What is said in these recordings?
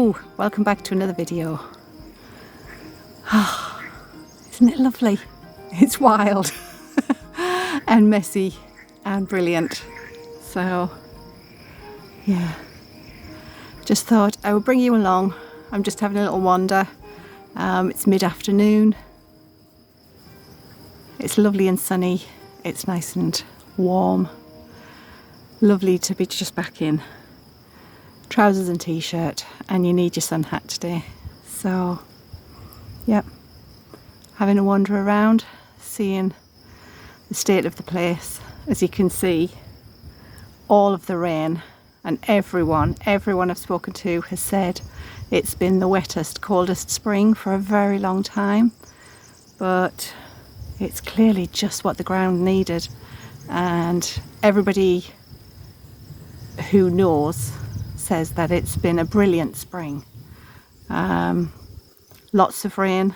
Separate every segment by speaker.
Speaker 1: Hello, welcome back to another video. Isn't it lovely? It's wild and messy and brilliant. So yeah, just thought I would bring you along. I'm just having a little wander. It's mid-afternoon. It's lovely and sunny. It's nice and warm. Lovely to be just back in trousers and t-shirt, and you need your sun hat today. So yep, having a wander around, seeing the state of the place. As you can see, all of the rain, and everyone I've spoken to has said it's been the wettest, coldest spring for a very long time, but it's clearly just what the ground needed. And everybody who knows says that it's been a brilliant spring. Lots of rain,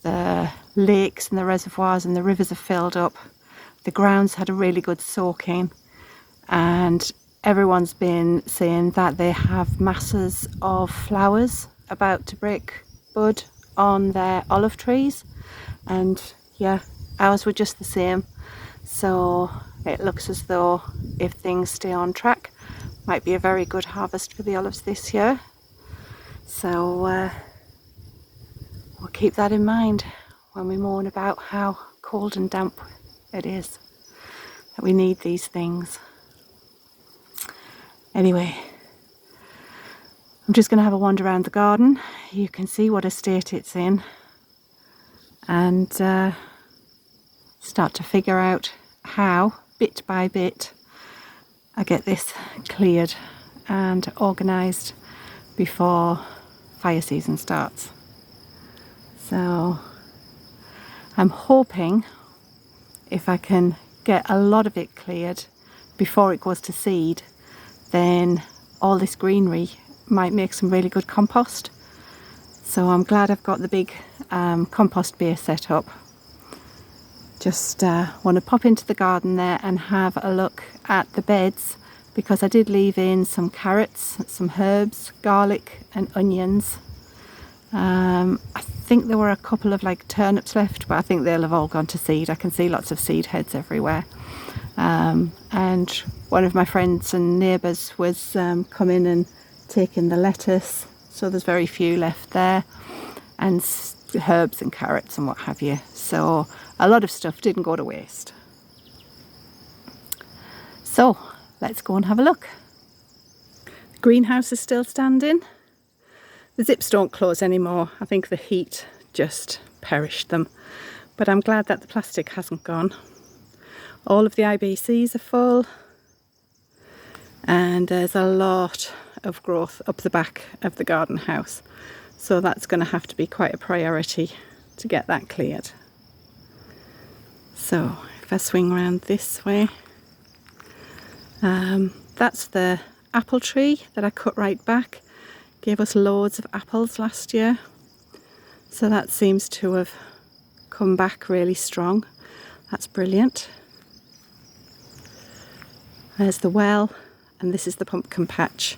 Speaker 1: the lakes and the reservoirs and the rivers have filled up, the ground's had a really good soaking, and everyone's been saying that they have masses of flowers about to break bud on their olive trees. And yeah, ours were just the same. So it looks as though if things stay on track, might be a very good harvest for the olives this year. So we'll keep that in mind when we moan about how cold and damp it is, that we need these things. Anyway, I'm just going to have a wander around the garden. You can see what a state it's in, and start to figure out how, bit by bit, I get this cleared and organised before fire season starts. So I'm hoping if I can get a lot of it cleared before it goes to seed, then all this greenery might make some really good compost. So I'm glad I've got the big compost bay set up. Just want to pop into the garden there and have a look at the beds, because I did leave in some carrots, some herbs, garlic and onions. I think there were a couple of like turnips left, but I think they'll have all gone to seed. I can see lots of seed heads everywhere. And one of my friends and neighbours was coming and taking the lettuce, so there's very few left there, and herbs and carrots and what have you. So a lot of stuff didn't go to waste. So let's go and have a look. The greenhouse is still standing. The zips don't close anymore. I think the heat just perished them, but I'm glad that the plastic hasn't gone. All of the IBCs are full, and there's a lot of growth up the back of the garden house, so that's going to have to be quite a priority to get that cleared. So if I swing around this way, that's the apple tree that I cut right back. Gave us loads of apples last year, so that seems to have come back really strong. That's brilliant. There's the well, and this is the pumpkin patch,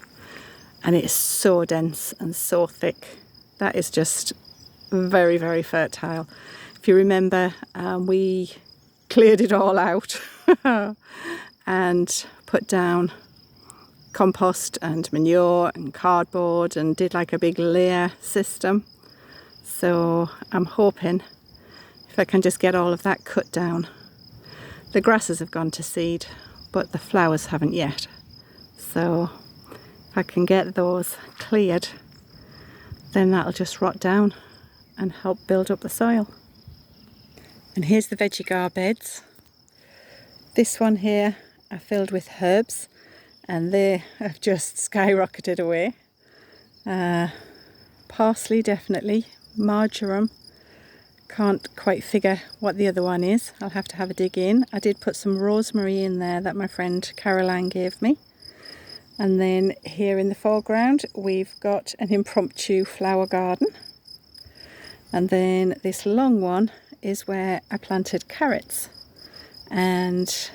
Speaker 1: and it is so dense and so thick. That is just very, very fertile. If you remember, we cleared it all out and put down compost and manure and cardboard and did like a big layer system. So I'm hoping if I can just get all of that cut down. The grasses have gone to seed, but the flowers haven't yet. So if I can get those cleared, then that'll just rot down and help build up the soil. And here's the veggie beds. This one here I filled with herbs, and they have just skyrocketed away. Parsley definitely, marjoram, can't quite figure what the other one is. I'll have to have a dig in. I did put some rosemary in there that my friend Caroline gave me. And then here in the foreground we've got an impromptu flower garden. And then this long one is where I planted carrots, and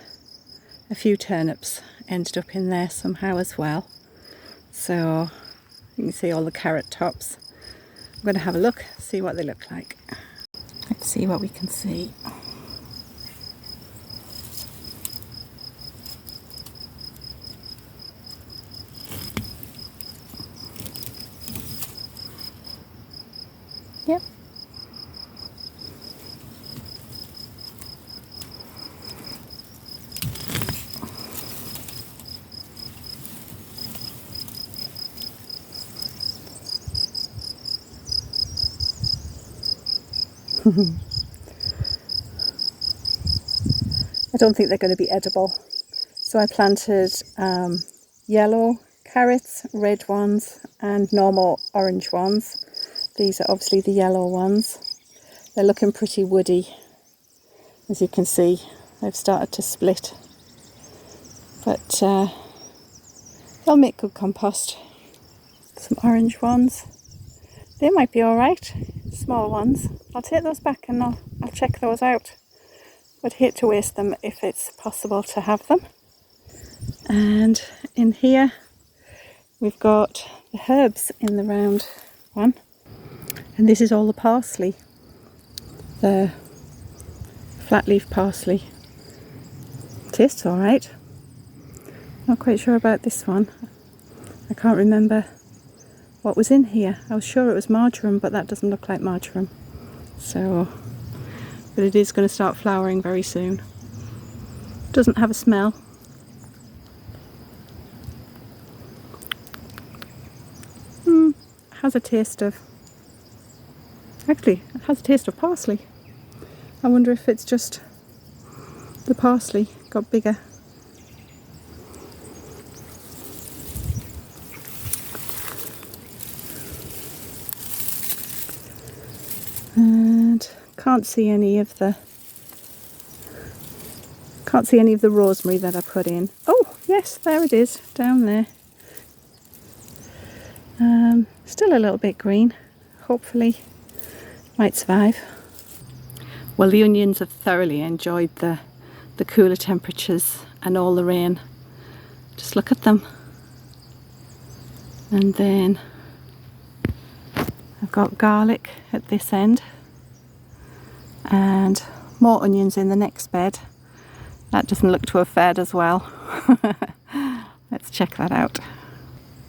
Speaker 1: a few turnips ended up in there somehow as well. So You can see all the carrot tops. I'm going to have a look, see what they look like. Let's see what we can see. Yep. I don't think they're going to be edible. So I planted yellow carrots, red ones and normal orange ones. These are obviously the yellow ones. They're looking pretty woody. As you can see, they've started to split. But they'll make good compost. Some orange ones. They might be alright. Small ones. I'll take those back and I'll check those out. I'd hate to waste them if it's possible to have them. And in here we've got the herbs in the round one. And this is all the parsley. The flat leaf parsley. Tastes alright. Not quite sure about this one. I can't remember what was in here. I was sure it was marjoram, but that doesn't look like marjoram. So, but it is going to start flowering very soon. Doesn't have a smell. Has a taste of, actually it has a taste of parsley. I wonder if it's just the parsley got bigger. And can't see any of the rosemary that I put in. Oh yes, there it is, down there. Still a little bit green. Hopefully might survive. Well, the onions have thoroughly enjoyed the cooler temperatures and all the rain. Just look at them. And then I've got garlic at this end and more onions in the next bed. That doesn't look to have fared as well. Let's check that out.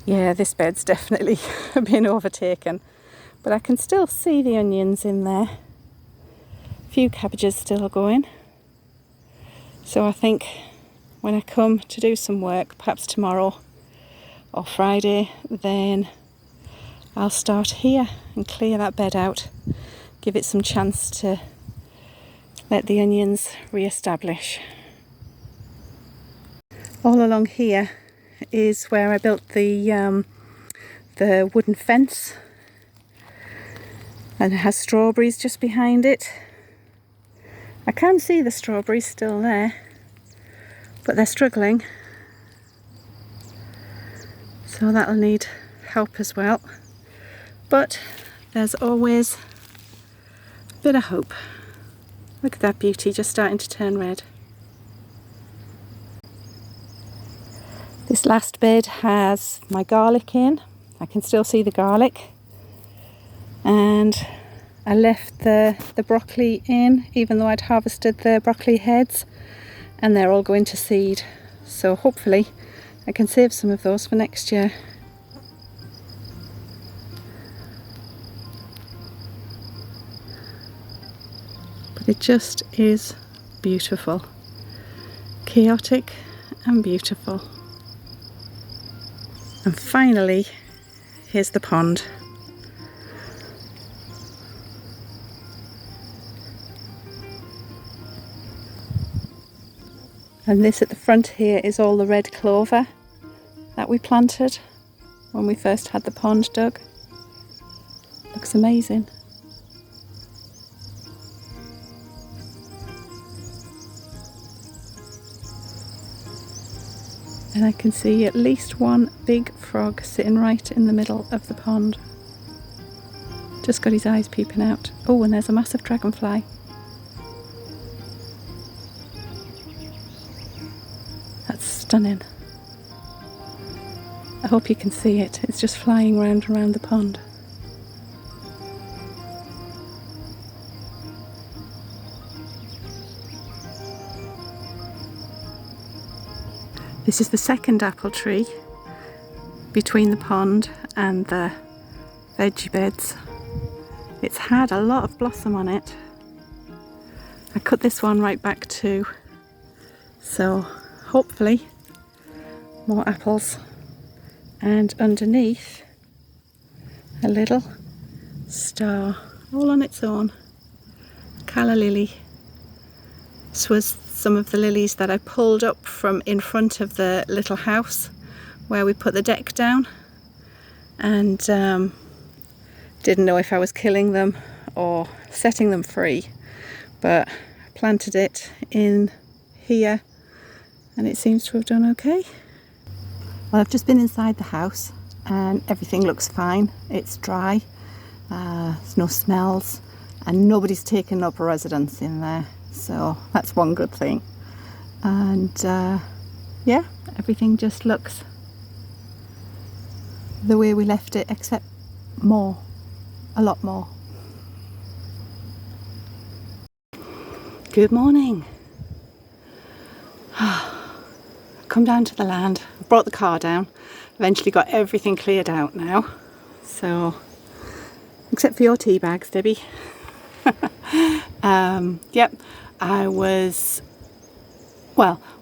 Speaker 1: Yeah, this bed's definitely been overtaken, but I can still see the onions in there. A few cabbages still going. So I think when I come to do some work, perhaps tomorrow or Friday, then I'll start here and clear that bed out. Give it some chance to let the onions re-establish. All along here is where I built the wooden fence, and it has strawberries just behind it. I can see the strawberries still there, but they're struggling, so that'll need help as well. But there's always a bit of hope. Look at that beauty just starting to turn red. This last bed has my garlic in. I can still see the garlic. And I left the broccoli in, even though I'd harvested the broccoli heads, and they're all going to seed. So hopefully I can save some of those for next year. But it just is beautiful. Chaotic and beautiful. And finally, here's the pond. And this at the front here is all the red clover that we planted when we first had the pond dug. Looks amazing. And I can see at least one big frog sitting right in the middle of the pond. Just got his eyes peeping out. Oh, and there's a massive dragonfly. That's stunning. I hope you can see it. It's just flying round and round the pond. This is the second apple tree between the pond and the veggie beds. It's had a lot of blossom on it. I cut this one right back too, so hopefully more apples. And underneath, a little star all on its own, calla lily. This was some of the lilies that I pulled up from in front of the little house where we put the deck down, and didn't know if I was killing them or setting them free, but I planted it in here and it seems to have done okay. Well, I've just been inside the house and everything looks fine. It's dry, there's no smells, and nobody's taken up a residence in there, so that's one good thing. And yeah, everything just looks the way we left it, except more, a lot more. Good morning. Come down to the land. I brought the car down. Eventually got everything cleared out now. So, except for your tea bags, Debbie. Yep,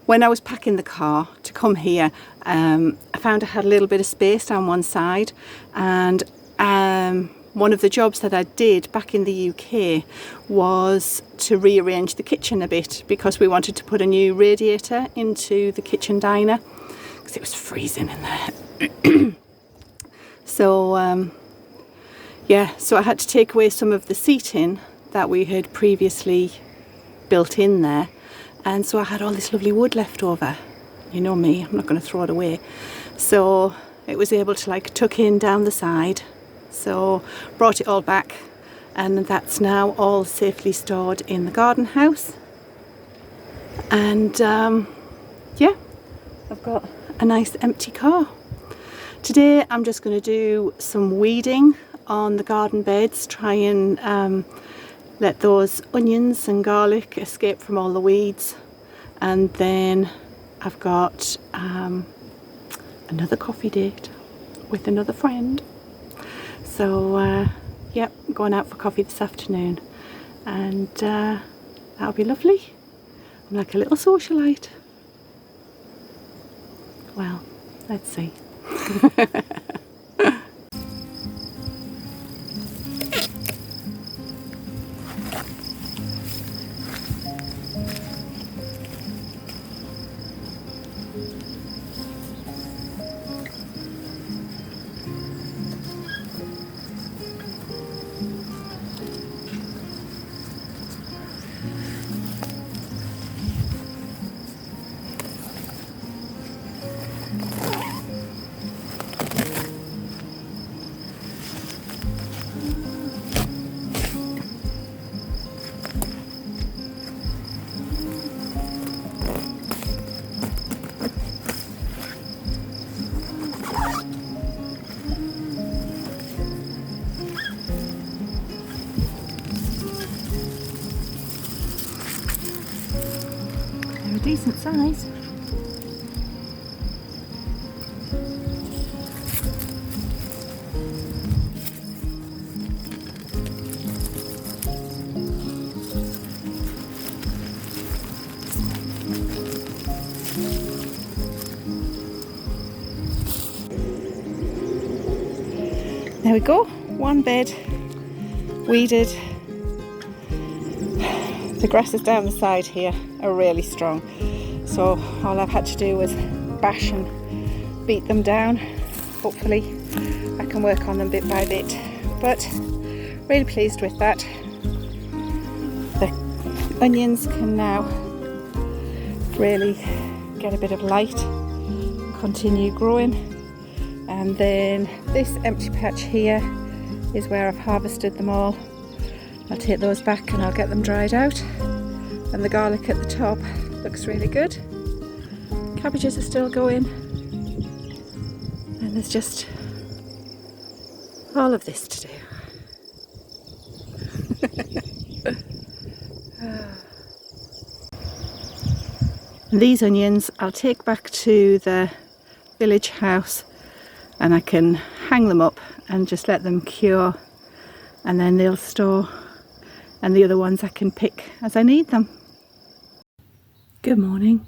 Speaker 1: when I was packing the car to come here, I found I had a little bit of space down one side, and one of the jobs that I did back in the UK was to rearrange the kitchen a bit, because we wanted to put a new radiator into the kitchen diner because it was freezing in there. So yeah, so I had to take away some of the seating that we had previously built in there, and so I had all this lovely wood left over. You know me, I'm not going to throw it away. So it was able to like tuck in down the side. So brought it all back, and that's now all safely stored in the garden house. And yeah, I've got a nice empty car. Today I'm just going to do some weeding on the garden beds, try and let those onions and garlic escape from all the weeds. And then I've got another coffee date with another friend. So yep, going out for coffee this afternoon, and that'll be lovely. I'm like a little socialite. Well, let's see. They're a decent size. There we go, one bed weeded. The grasses down the side here are really strong, so all I've had to do was bash and beat them down. Hopefully I can work on them bit by bit, but really pleased with that. The onions can now really get a bit of light and continue growing. And then this empty patch here is where I've harvested them all. I'll take those back and I'll get them dried out. And the garlic at the top looks really good. Cabbages are still going. And there's just all of this to do. And these onions I'll take back to the village house and I can hang them up and just let them cure, and then they'll store, and the other ones I can pick as I need them. Good morning.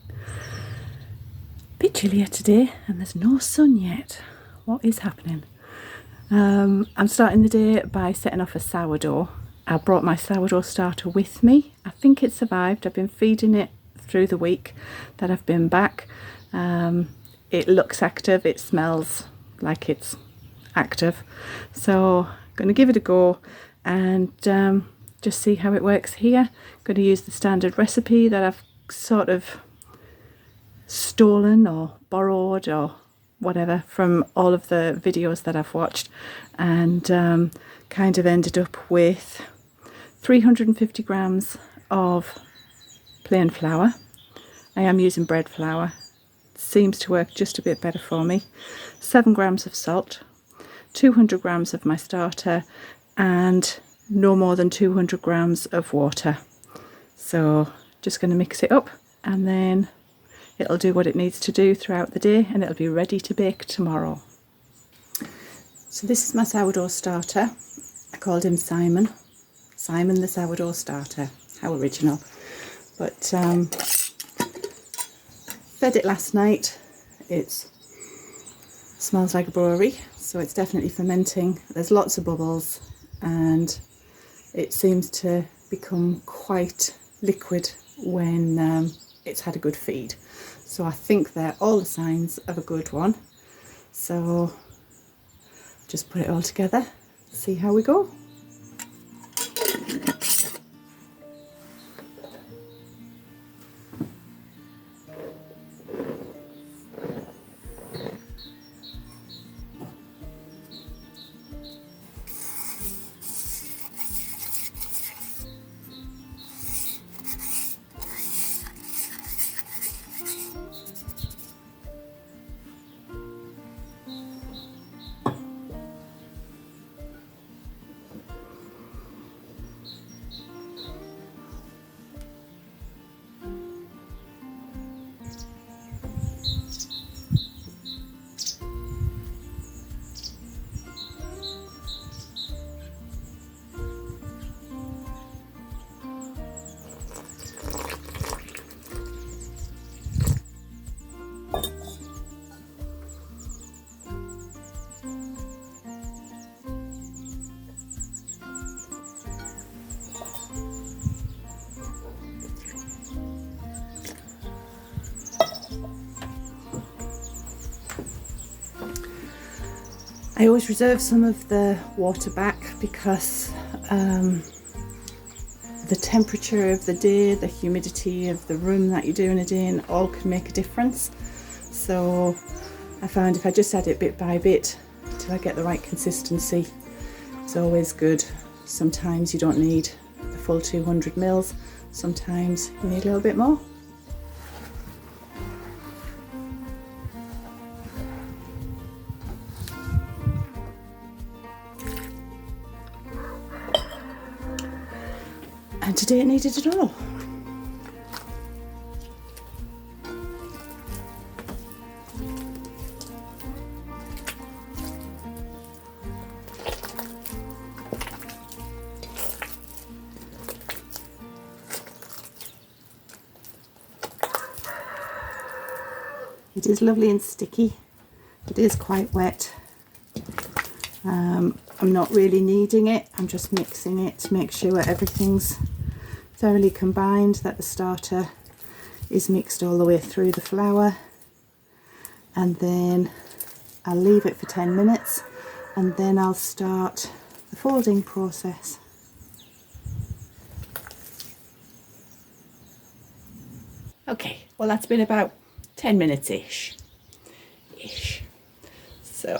Speaker 1: Bit chillier today and there's no sun yet. What is happening? I'm starting the day by setting off a sourdough. I brought my sourdough starter with me. I think it survived. I've been feeding it through the week that I've been back. It looks active, it smells like it's active. So I'm going to give it a go and just see how it works here. I'm going to use the standard recipe that I've sort of stolen or borrowed or whatever from all of the videos that I've watched, and kind of ended up with 350 grams of plain flour. I am using bread flour, seems to work just a bit better for me. 7 grams of salt, 200 grams of my starter, and no more than 200 grams of water. So just going to mix it up and then it'll do what it needs to do throughout the day and it'll be ready to bake tomorrow. So this is my sourdough starter. I called him Simon. Simon the sourdough starter. How original. But fed it last night. It smells like a brewery, so it's definitely fermenting. There's lots of bubbles and it seems to become quite liquid when it's had a good feed. So I think they're all the signs of a good one. So just put it all together, see how we go. I always reserve some of the water back because the temperature of the day, the humidity of the room that you're doing it in, all can make a difference. So I found if I just add it bit by bit till I get the right consistency, it's always good. Sometimes you don't need the full 200 mils, sometimes you need a little bit more. And today it needed it all. It is lovely and sticky. It is quite wet. I'm not really kneading it, I'm just mixing it to make sure everything's thoroughly combined, that the starter is mixed all the way through the flour, and then I'll leave it for 10 minutes and then I'll start the folding process. Okay, well that's been about 10 minutes ish. So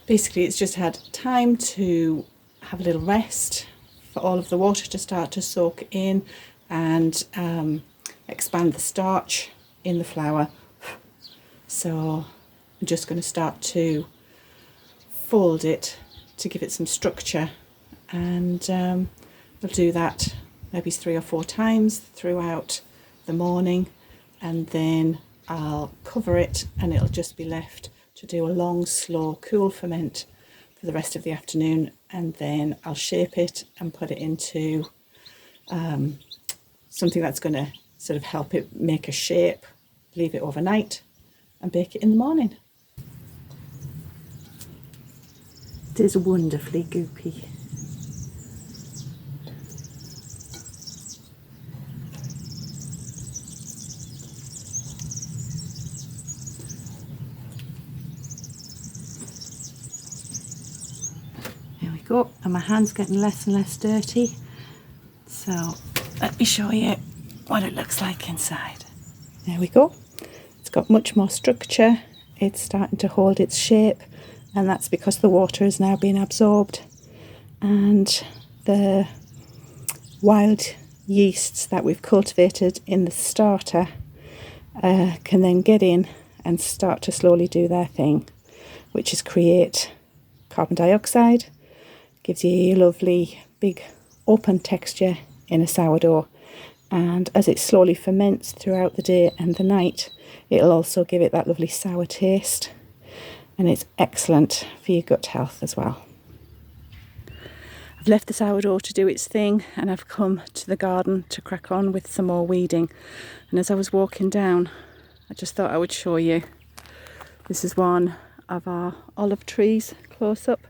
Speaker 1: basically it's just had time to have a little rest for all of the water to start to soak in and expand the starch in the flour. So I'm just going to start to fold it to give it some structure, and I'll do that maybe 3 or 4 times throughout the morning, and then I'll cover it and it'll just be left to do a long, slow, cool ferment for the rest of the afternoon, and then I'll shape it and put it into something that's going to sort of help it make a shape, leave it overnight and bake it in the morning. It is wonderfully goopy. There we go, and my hand's getting less and less dirty. So let me show you what it looks like inside. There we go. It's got much more structure. It's starting to hold its shape, and that's because the water is now being absorbed, and the wild yeasts that we've cultivated in the starter can then get in and start to slowly do their thing, which is create carbon dioxide, gives you a lovely big open texture in a sourdough, and as it slowly ferments throughout the day and the night, it'll also give it that lovely sour taste, and it's excellent for your gut health as well. I've left the sourdough to do its thing, and I've come to the garden to crack on with some more weeding. And as I was walking down, I just thought I would show you. This is one of our olive trees close up,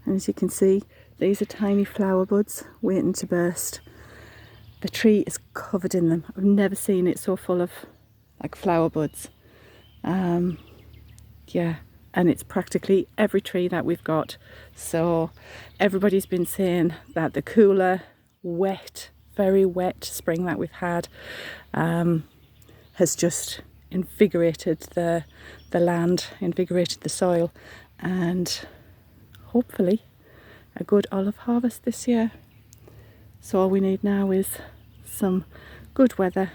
Speaker 1: and as you can see, these are tiny flower buds waiting to burst. The tree is covered in them. I've never seen it so full of like flower buds. Yeah, and it's practically every tree that we've got. So everybody's been saying that the cooler, wet, very wet spring that we've had has just invigorated the land, invigorated the soil, and hopefully a good olive harvest this year. So all we need now is some good weather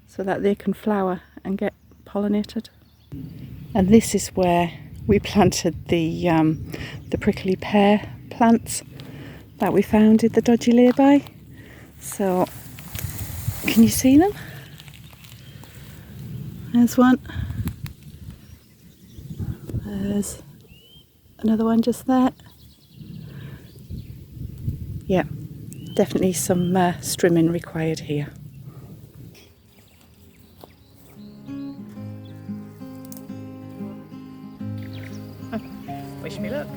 Speaker 1: so that they can flower and get pollinated. And this is where we planted the prickly pear plants that we found in the dodgy lay-by. So can you see them? There's one. There's another one just there. Yeah, definitely some trimming required here. Wish me luck.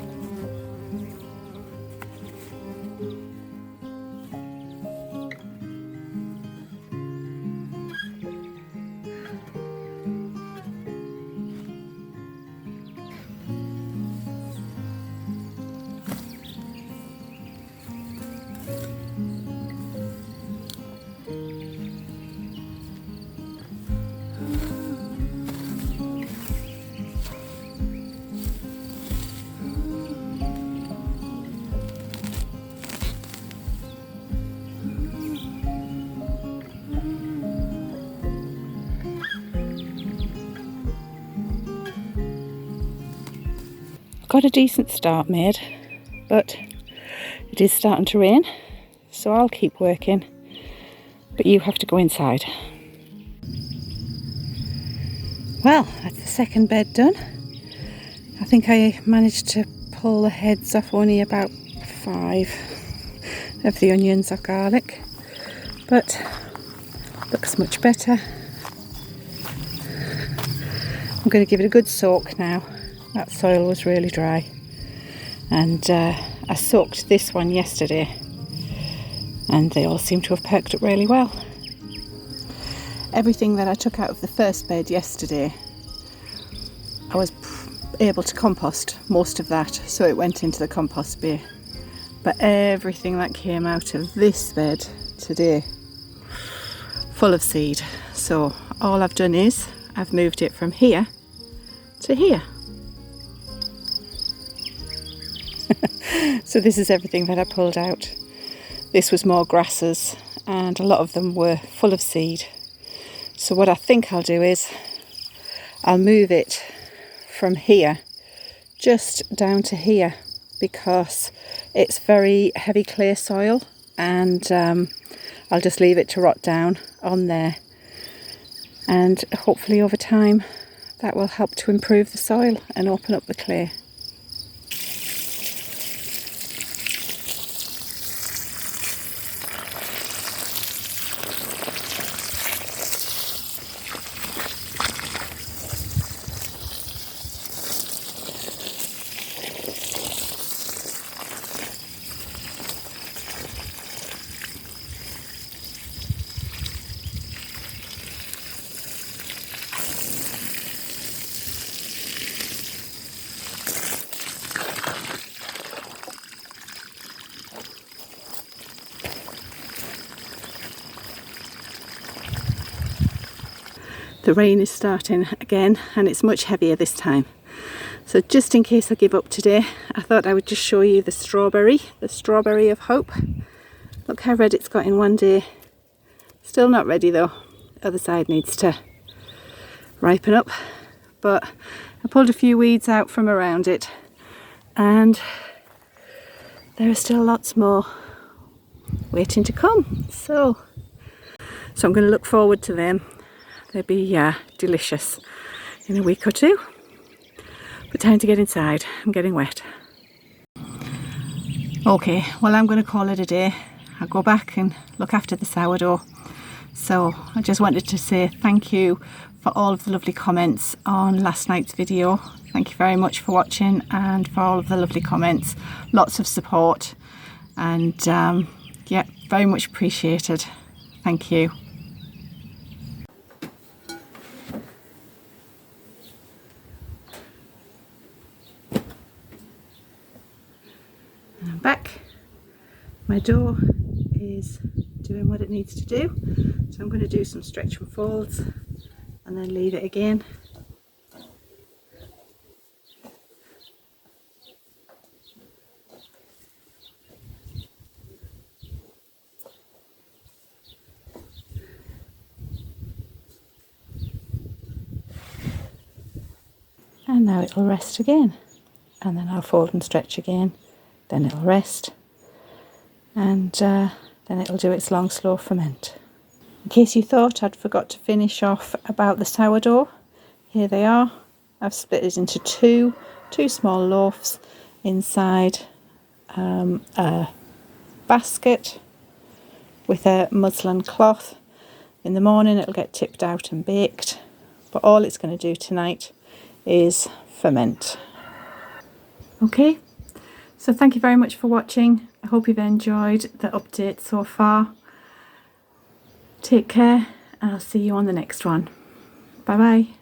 Speaker 1: Got a decent start made, but it is starting to rain, so I'll keep working, but you have to go inside. Well, that's the second bed done. I think I managed to pull the heads off only about 5 of the onions or garlic, but looks much better. I'm going to give it a good soak now. That soil was really dry, and I soaked this one yesterday, and they all seem to have perked up really well. Everything that I took out of the first bed yesterday, I was able to compost most of that, so it went into the compost bin. But everything that came out of this bed today, full of seed. So all I've done is I've moved it from here to here. So this is everything that I pulled out. This was more grasses, and a lot of them were full of seed. So what I think I'll do is I'll move it from here just down to here, because it's very heavy clay soil, and I'll just leave it to rot down on there, and hopefully over time that will help to improve the soil and open up the clay. The rain is starting again, and it's much heavier this time. So just in case I give up today, I thought I would just show you the strawberry of hope. Look how red it's got in one day. Still not ready though. Other side needs to ripen up. But I pulled a few weeds out from around it, and there are still lots more waiting to come. So I'm going to look forward to them. They'll be delicious in a week or two. But time to get inside. I'm getting wet. Okay, well, I'm going to call it a day. I'll go back and look after the sourdough. So I just wanted to say thank you for all of the lovely comments on last night's video. Thank you very much for watching and for all of the lovely comments. Lots of support, and yeah, very much appreciated. Thank you. I'm back. My dough is doing what it needs to do, so I'm going to do some stretch and folds and then leave it again. And now it'll rest again, and then I'll fold and stretch again, then it'll rest, and then it'll do its long slow ferment. In case you thought I'd forgot to finish off about the sourdough, here they are. I've split it into two small loaves inside a basket with a muslin cloth. In the morning it'll get tipped out and baked, but all it's going to do tonight is ferment. Okay, so thank you very much for watching. I hope you've enjoyed the update so far. Take care, and I'll see you on the next one. Bye bye.